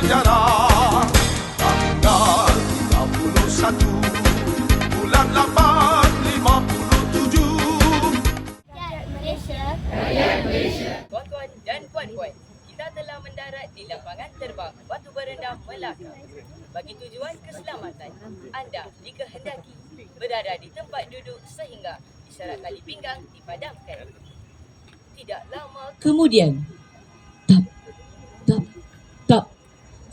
sejarah. Tanggal 31 bulan 8 57. Rakyat Malaysia. Tuan-tuan dan puan-puan, kita telah mendarat di lapangan terbang Batu Berendam, Melaka. Bagi tujuan keselamatan, anda dikehendaki berada di tempat duduk sehingga isyarat tali pinggang dipadamkan. Tidak lama kemudian, tap,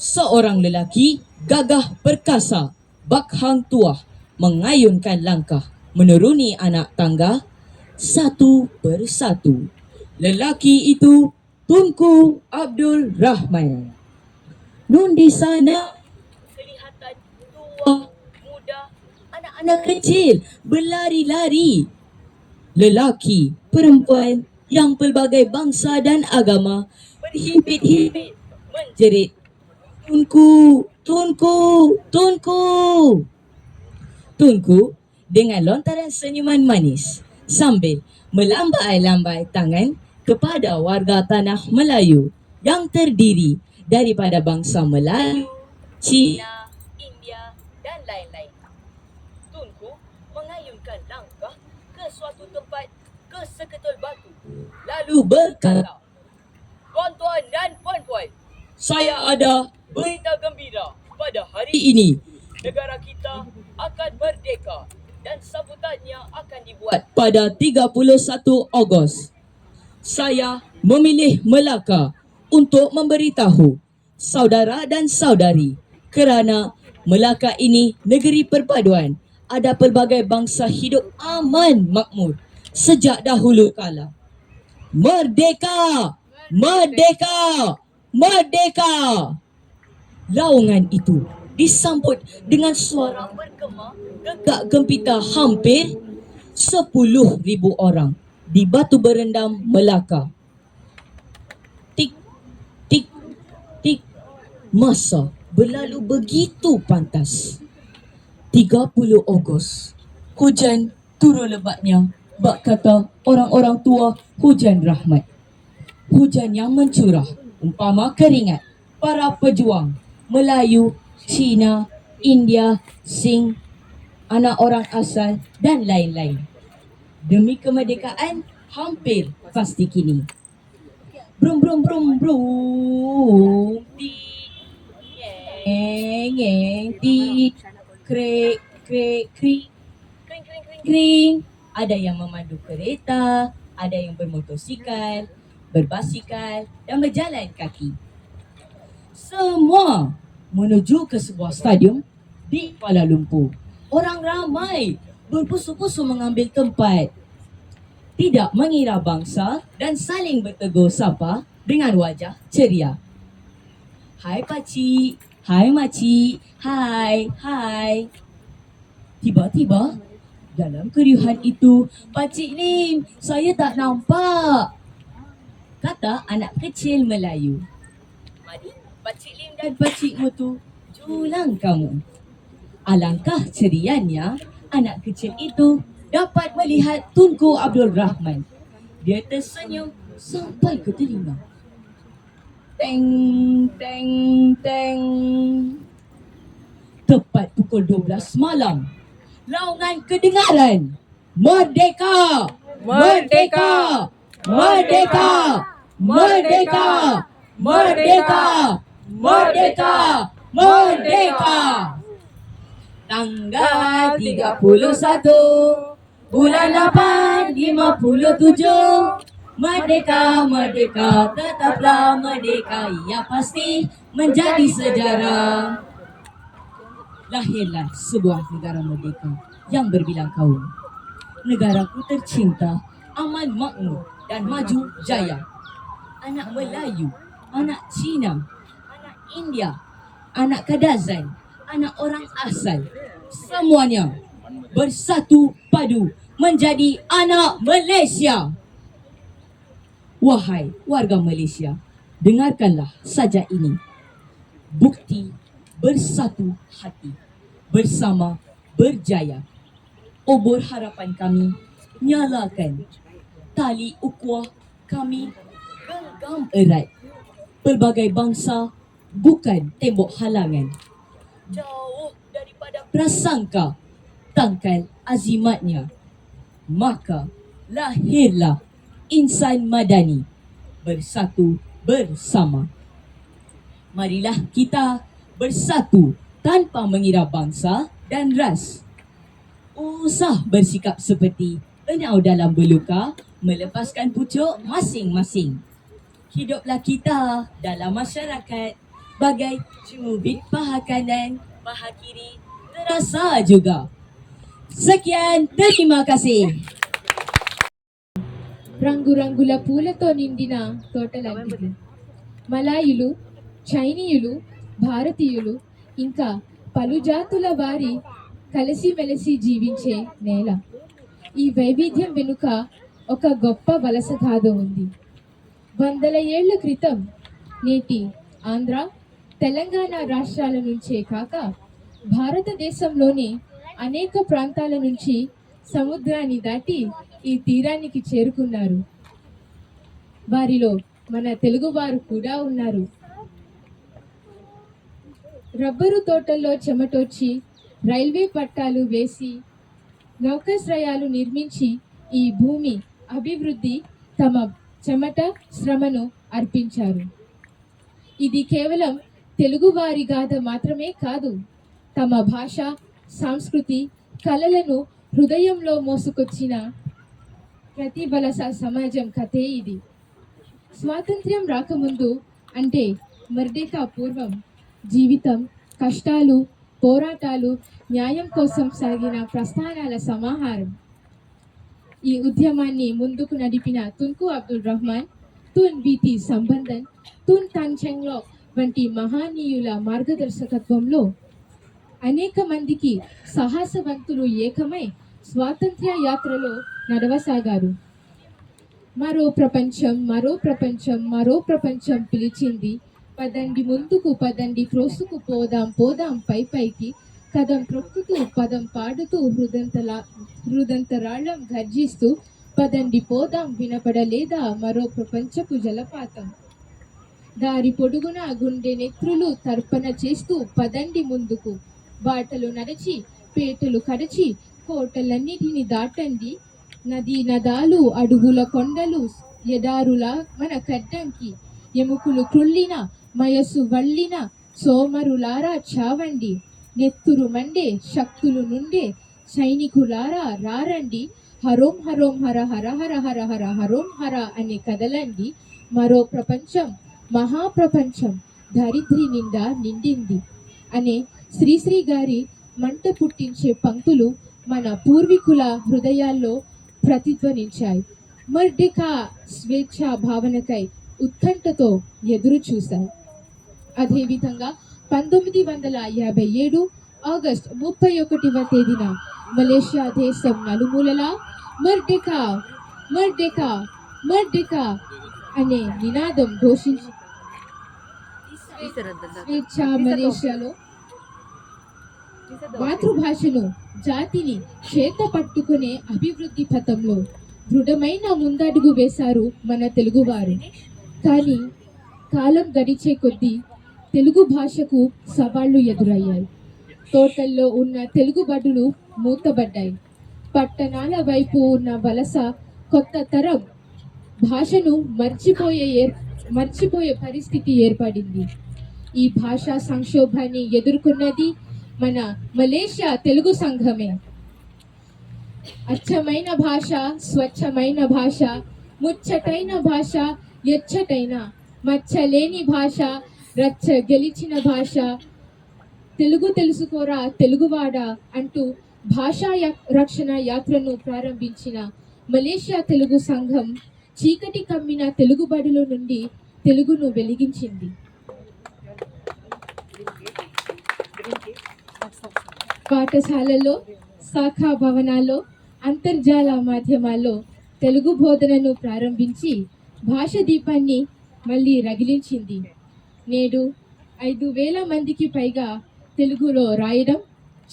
seorang lelaki gagah perkasa, bak hang tuah, mengayunkan langkah menuruni anak tangga satu persatu. Lelaki itu Tunku Abdul Rahman. Nun di sana kelihatan tua, muda, anak-anak kecil berlari-lari. Lelaki, perempuan yang pelbagai bangsa dan agama berhimpit-himpit menjerit, Tunku, Tunku, Tunku. Tunku dengan lontaran senyuman manis sambil melambai-lambai tangan kepada warga tanah Melayu yang terdiri daripada bangsa Melayu, Cina, India dan lain-lain. Tunku mengayunkan langkah ke suatu tempat ke seketul batu lalu berkata, tuan-tuan dan puan-puan, saya ada berita gembira pada hari ini. Negara kita akan merdeka dan sambutannya akan dibuat pada 31 Ogos. Saya memilih Melaka untuk memberitahu saudara dan saudari kerana Melaka ini negeri perpaduan. Ada pelbagai bangsa hidup aman makmur sejak dahulu kala. Merdeka! Merdeka! Merdeka! Laungan itu disambut dengan suara bergema gegak gempita hampir 10,000 orang di Batu Berendam, Melaka. Tik, tik, tik. Masa berlalu begitu pantas. 30 Ogos. Hujan turun lebatnya. Bak kata orang-orang tua, hujan rahmat. Hujan yang mencurah umpama keringat para pejuang Melayu, Cina, India, Sing, anak orang asal dan lain-lain. Demi kemerdekaan hampir pasti kini. Brum brum brum brum, ti, ngeng ngeng, ti, krek krek kring, kring kring kring kring. Ada yang memandu kereta, ada yang bermotosikal, berbasikal dan berjalan kaki. Semua menuju ke sebuah stadium di Kuala Lumpur. Orang ramai berpusu-pusu mengambil tempat. Tidak mengira bangsa dan saling bertegur sapa dengan wajah ceria. Hai pakcik, hai makcik, hai, hai. Tiba-tiba dalam keriuhan itu, Pakcik Lim, saya tak nampak, kata anak kecil Melayu. Mari Pakcik Lim dan Pakcik Mutu julang kamu. Alangkah cerianya anak kecil itu dapat melihat Tunku Abdul Rahman. Dia tersenyum sampai ke telinga. Teng, teng, teng. Tepat pukul 12 malam, laungan kedengaran. Merdeka! Merdeka! Merdeka! Merdeka! Merdeka! Merdeka! Merdeka! Tanggal 31 bulan 8 57. Merdeka, merdeka, tetaplah merdeka. Ia pasti menjadi sejarah. Lahirlah sebuah negara merdeka yang berbilang kaum. Negaraku tercinta, aman makmur dan maju jaya. Anak Melayu, anak Cina, anak India, anak Kadazan, anak orang asal, semuanya bersatu padu menjadi anak Malaysia. Wahai warga Malaysia, dengarkanlah saja ini. Bukti bersatu hati, bersama berjaya. Obor harapan kami, nyalakan. Tali ukhuwah kami genggam erat. Pelbagai bangsa bukan tembok halangan. Jauh daripada prasangka, tangkal azimatnya. Maka lahirlah insan madani, bersatu bersama. Marilah kita bersatu tanpa mengira bangsa dan ras. Usah bersikap seperti enau dalam berluka, melepaskan pucuk masing-masing. Hiduplah kita dalam masyarakat bagai cubit paha kanan, paha kiri terasa juga. Sekian, terima kasih. రంగురంగుల పూలతో నిండిన తోటలాంటిది. మలాయులు, చైనీయులు, భారతీయులు ఇంకా పలు జాతుల వారి కలిసిమెలిసి జీవించే నేల. ఈ వైవిధ్యం వెనుక ఒక గొప్ప వలస గాథ ఉంది. వందల ఏళ్ల క్రితం నేటి ఆంధ్ర, తెలంగాణ రాష్ట్రాల నుంచే కాక భారతదేశంలోని అనేక ప్రాంతాల నుంచి సముద్రాన్ని దాటి ఈ తీరానికి చేరుకున్నారు. వారిలో మన తెలుగువారు కూడా ఉన్నారు. రబ్బరు తోటల్లో చెమటొచ్చి, రైల్వే పట్టాలు వేసి, నౌకాశ్రయాలు నిర్మించి ఈ భూమి అభివృద్ధి తమ చెమట శ్రమను అర్పించారు. ఇది కేవలం తెలుగువారి గాథ మాత్రమే కాదు, తమ భాష, సంస్కృతి, కళలను హృదయంలో మోసుకొచ్చిన ప్రతి వలస సమాజం కథే ఇది. స్వాతంత్ర్యం రాకముందు అంటే మర్డేకా పూర్వం జీవితం, కష్టాలు, పోరాటాలు, న్యాయం కోసం సాగిన ప్రస్థానాల సమాహారం. ఈ ఉద్యమాన్ని ముందుకు నడిపిన తుంకు అబ్దుల్ రహమాన్, తున్ బీతి సంబంధన్, తున్ తాన్చెంగ్లో వంటి మహానీయుల మార్గదర్శకత్వంలో అనేక మందికి సాహసవంతులు ఏకమై స్వాతంత్ర్య యాత్రలో నడవసాగారు. మరో ప్రపంచం, మరో ప్రపంచం, మరో ప్రపంచం పిలిచింది. పదండి ముందుకు, పదండి త్రోసుకు, పోదాం పోదాం పై పైకి, కదం త్రొక్కుతూ, పదం పాడుతూ, హృదంతరాళం గర్జిస్తూ, పదండి పోదాం వినపడలేదా మరో ప్రపంచపు జలపాతం. దారి పొడుగున గుండె నెత్రులు తర్పణ చేస్తూ పదండి ముందుకు, బాటలు నడచి, పేటలు కడచి, కోటలన్నిటిని దాటండి, నదీ నదాలు, అడుగుల కొండలు, ఎడారులా మన కడ్డంకి, ఎముకలు కృళ్ళిన, మయసు వళ్ళిన సోమరులారా చావండి, నెత్తురు మండే శక్తులు నుండే సైనికులారా రారండి, హరోం హరోం హర హర హర హర హర హరోం హర అని కదలండి, మరో ప్రపంచం, మహాప్రపంచం ధరిత్రి నిండా నిండింది అనే శ్రీశ్రీ గారి మంట పుట్టించే పంక్తులు మన పూర్వీకుల హృదయాల్లో ప్రతిధ్వనించాయి. మర్డెకా స్వేచ్ఛా భావనకై ఉత్కంఠతో ఎదురు చూశాయి. అదేవిధంగా 1957 ఆగస్టు 31వ తేదీన మలేషియా దేశం నలుమూలలా మర్డెకా మర్డెకా మర్డెకా అనే నినాదం ఘోషించి స్వేచ్ఛ మలేషియాలో మాతృభాషను, జాతిని చేత పట్టుకునే అభివృద్ధి పథంలో దృఢమైన ముందడుగు వేశారు మన తెలుగువారు. కానీ కాలం గడిచే కొద్దీ తెలుగు భాషకు సవాళ్లు ఎదురయ్యాయి. తోటల్లో ఉన్న తెలుగు బడులు మూతబడ్డాయి. పట్టణాల వైపు ఉన్న వలస కొత్త తరం భాషను మర్చిపోయే పరిస్థితి ఏర్పడింది. ఈ భాషా సంక్షోభాన్ని ఎదుర్కొన్నది మన మలేషియా తెలుగు సంఘమే. అచ్చమైన భాష, స్వచ్ఛమైన భాష, ముచ్చటైన భాష, ఎచ్చటైన మచ్చలేని భాష, రచ్చ గెలిచిన భాష, తెలుగు తెలుసుకోరా తెలుగువాడా అంటూ భాషా రక్షణ యాత్రను ప్రారంభించిన మలేషియా తెలుగు సంఘం చీకటి కమ్మిన తెలుగు బడుల నుండి తెలుగును వెలిగించింది. పాఠశాలలో, శాఖా భవనాల్లో, అంతర్జాల మాధ్యమాల్లో తెలుగు బోధనను ప్రారంభించి భాష దీపాన్ని మళ్ళీ రగిలించింది. నేడు 5,000 మందికి పైగా తెలుగులో రాయడం,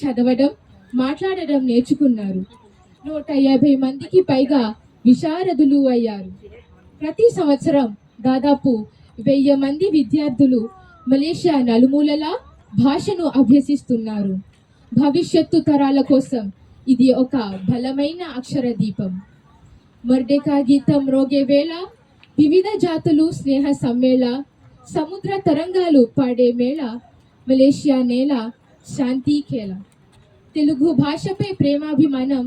చదవడం, మాట్లాడడం నేర్చుకున్నారు. 150 మందికి పైగా విశారదులు అయ్యారు. ప్రతి సంవత్సరం దాదాపు 1000 మంది విద్యార్థులు మలేషియా నలుమూలలా భాషను అభ్యసిస్తున్నారు. భవిష్యత్తు తరాల కోసం ఇది ఒక బలమైన అక్షర దీపం. మర్డెకా గీతం రోగే వేళ వివిధ జాతులు స్నేహ సమ్మేళ, సముద్ర తరంగాలు పాడే మేళ, మలేషియా నేల శాంతి ఖేళ. తెలుగు భాషపై ప్రేమాభిమానం,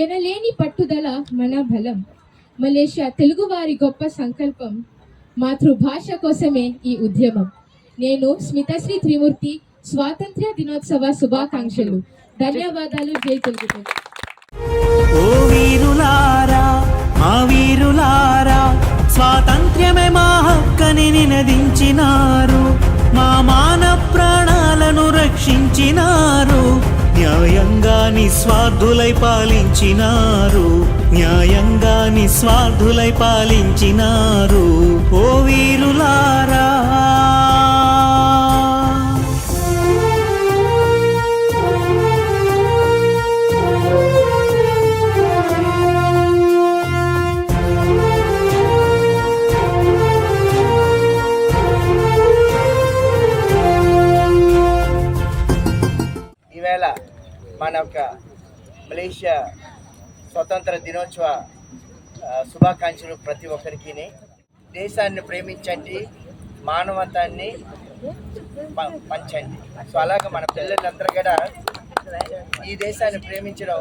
ఎనలేని పట్టుదల మన బలం. మలేషియా తెలుగువారి గొప్ప సంకల్పం, మాతృభాష కోసమే ఈ ఉద్యమం. నేను స్మితశ్రీ త్రిమూర్తి, స్వాతంత్ర్య దినోత్సవ శుభాకాంక్షలు. ధన్యవాదాలు. జై తెలుగు. ఓ వీరులారా, మా వీరులారా, స్వాతంత్ర్యమే మా హక్కని నినదించినారు. మా మాన ప్రాణాలను రక్షించినారు. న్యాయంగా నిస్వార్థులై పాలించినారు. న్యాయంగా నిస్వార్థులై పాలించినారు. ఓ వీరులారా. ఈవేళ మన యొక్క మలేషియా స్వతంత్ర దినోత్సవ శుభాకాంక్షలు ప్రతి ఒక్కరికి. దేశాన్ని ప్రేమించండి, మానవతాన్ని పంచండి. సో అలాగే మన పిల్లలందరూ కూడా ఈ దేశాన్ని ప్రేమించడం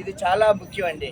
ఇది చాలా ముఖ్యం అండి.